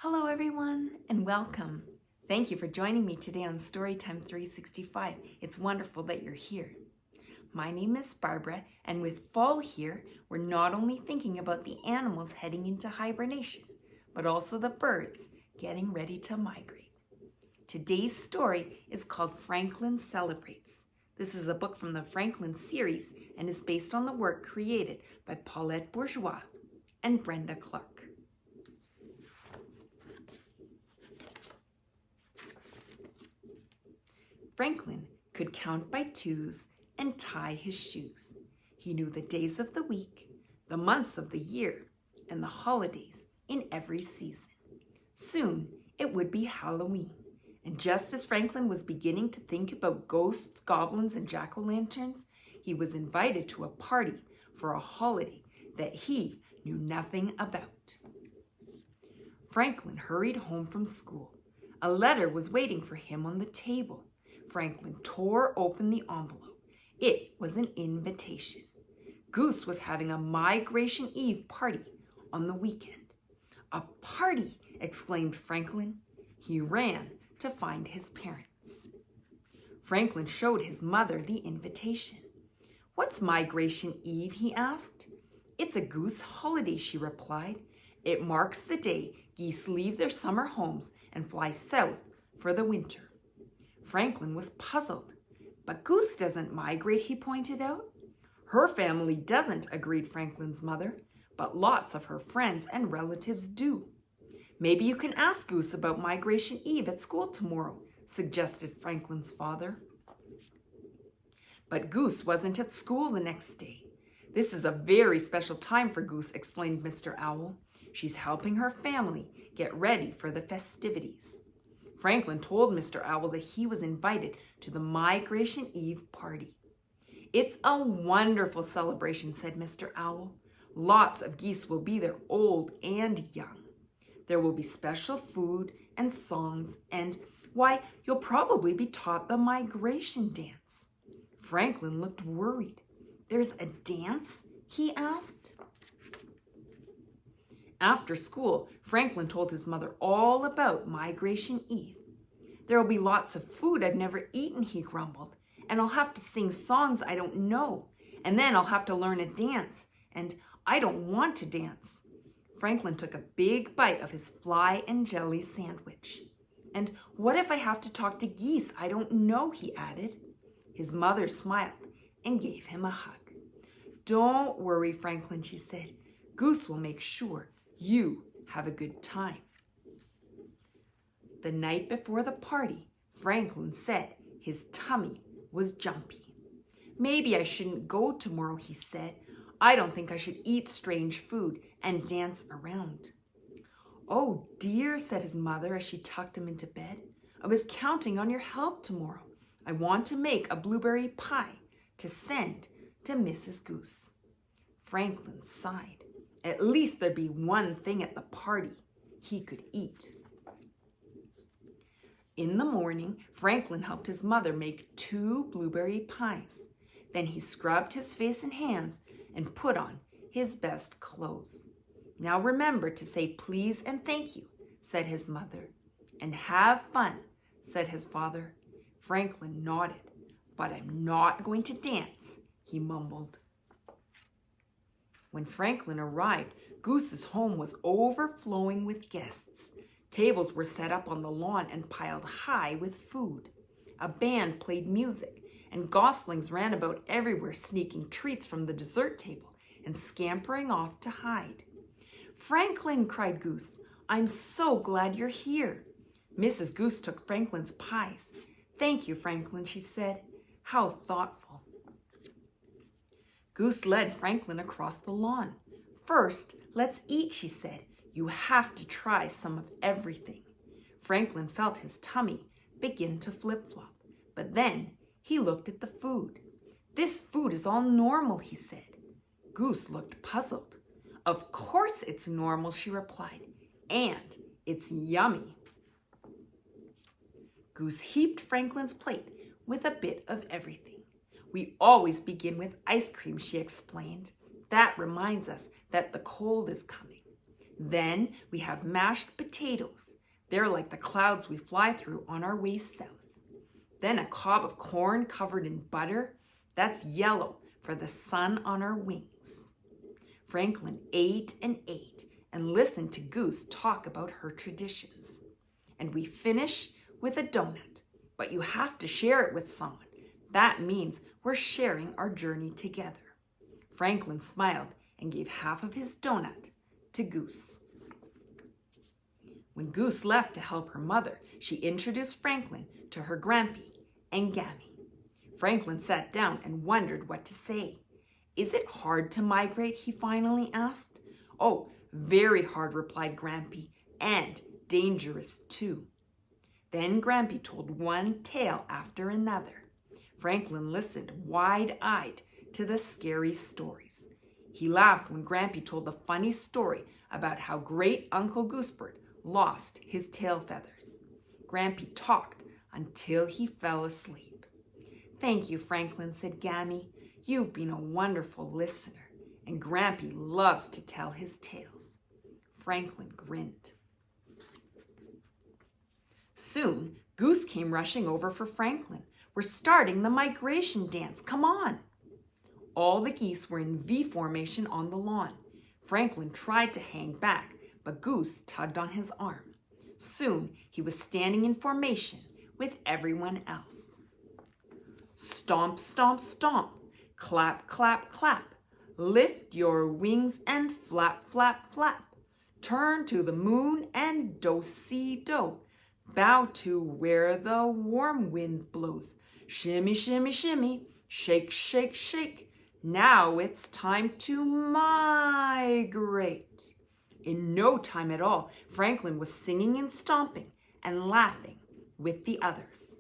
Hello everyone and welcome. Thank you for joining me today on Storytime 365. It's wonderful that you're here. My name is Barbara, and with fall here, we're not only thinking about the animals heading into hibernation, but also the birds getting ready to migrate. Today's story is called Franklin Celebrates. This is a book from the Franklin series and is based on the work created by Paulette Bourgeois and Brenda Clark. Franklin could count by twos and tie his shoes. He knew the days of the week, the months of the year, and the holidays in every season. Soon it would be Halloween, and just as Franklin was beginning to think about ghosts, goblins, and jack-o'-lanterns, he was invited to a party for a holiday that he knew nothing about. Franklin hurried home from school. A letter was waiting for him on the table. Franklin tore open the envelope. It was an invitation. Goose was having a Migration Eve party on the weekend. "A party!" exclaimed Franklin. He ran to find his parents. Franklin showed his mother the invitation. "What's Migration Eve?" he asked. "It's a goose holiday," she replied. "It marks the day geese leave their summer homes and fly south for the winter." Franklin was puzzled. "But Goose doesn't migrate," he pointed out. "Her family doesn't," agreed Franklin's mother, "but lots of her friends and relatives do." "Maybe you can ask Goose about Migration Eve at school tomorrow," suggested Franklin's father. But Goose wasn't at school the next day. "This is a very special time for Goose," explained Mr. Owl. "She's helping her family get ready for the festivities." Franklin told Mr. Owl that he was invited to the Migration Eve party. "It's a wonderful celebration," said Mr. Owl. "Lots of geese will be there, old and young. There will be special food and songs and, why, you'll probably be taught the migration dance." Franklin looked worried. "There's a dance?" he asked. After school, Franklin told his mother all about Migration Eve. "There'll be lots of food I've never eaten," he grumbled, "and I'll have to sing songs I don't know, and then I'll have to learn a dance, and I don't want to dance." Franklin took a big bite of his fly and jelly sandwich. "And what if I have to talk to geese I don't know?" he added. His mother smiled and gave him a hug. "Don't worry, Franklin," she said. "Goose will make sure you have a good time." The night before the party, Franklin said his tummy was jumpy. "Maybe I shouldn't go tomorrow," he said. "I don't think I should eat strange food and dance around." "Oh dear," said his mother as she tucked him into bed. "I was counting on your help tomorrow. I want to make a blueberry pie to send to Mrs. Goose." Franklin sighed. At least there'd be one thing at the party he could eat. In the morning, Franklin helped his mother make 2 blueberry pies. Then he scrubbed his face and hands and put on his best clothes. "Now remember to say please and thank you," said his mother. "And have fun," said his father. Franklin nodded. "But I'm not going to dance," he mumbled. When Franklin arrived, Goose's home was overflowing with guests. Tables were set up on the lawn and piled high with food. A band played music, and goslings ran about everywhere, sneaking treats from the dessert table and scampering off to hide. "Franklin," cried Goose, "I'm so glad you're here." Mrs. Goose took Franklin's pies. "Thank you, Franklin," she said. "How thoughtful." Goose led Franklin across the lawn. "First, let's eat," she said. "You have to try some of everything." Franklin felt his tummy begin to flip-flop, but then he looked at the food. "This food is all normal," he said. Goose looked puzzled. "Of course it's normal," she replied, "and it's yummy." Goose heaped Franklin's plate with a bit of everything. "We always begin with ice cream," she explained. "That reminds us that the cold is coming." Then we have mashed potatoes. They're like the clouds we fly through on our way south. Then a cob of corn covered in butter. That's yellow for the sun on our wings. Franklin ate and listened to Goose talk about her traditions. And we finish with a donut, but you have to share it with someone. That means we're sharing our journey together. Franklin smiled and gave half of his donut to Goose. When Goose left to help her mother, she introduced Franklin to her Grampy and Gammy. Franklin sat down and wondered what to say. Is it hard to migrate? He finally asked. Oh, very hard, replied Grampy, and dangerous too. Then Grampy told one tale after another. Franklin listened wide-eyed to the scary stories. He laughed when Grampy told the funny story about how great Uncle Goosebird lost his tail feathers. Grampy talked until he fell asleep. Thank you, Franklin, said Gammy. You've been a wonderful listener, and Grampy loves to tell his tales. Franklin grinned. Soon, Goose came rushing over for Franklin. We're starting the migration dance. Come on. All the geese were in V formation on the lawn. Franklin tried to hang back, but Goose tugged on his arm. Soon, he was standing in formation with everyone else. Stomp, stomp, stomp. Clap, clap, clap. Lift your wings and flap, flap, flap. Turn to the moon and do-si-do. Bow to where the warm wind blows. Shimmy, shimmy, shimmy. Shake, shake, shake. Now it's time to migrate. In no time at all, Franklin was singing and stomping and laughing with the others.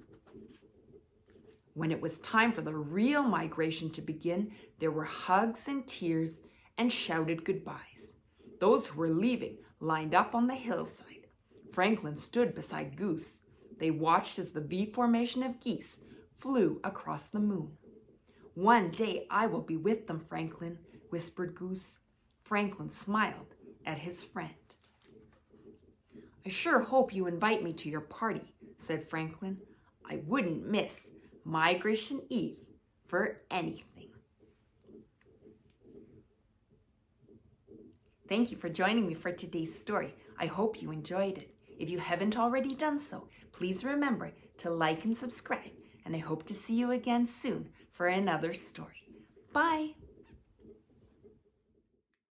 When it was time for the real migration to begin, there were hugs and tears and shouted goodbyes. Those who were leaving lined up on the hillside. Franklin stood beside Goose. They watched as the V formation of geese flew across the moon. One day I will be with them, Franklin, whispered Goose. Franklin smiled at his friend. I sure hope you invite me to your party, said Franklin. I wouldn't miss Migration Eve for anything. Thank you for joining me for today's story. I hope you enjoyed it. If you haven't already done so, please remember to like and subscribe, and I hope to see you again soon for another story. Bye!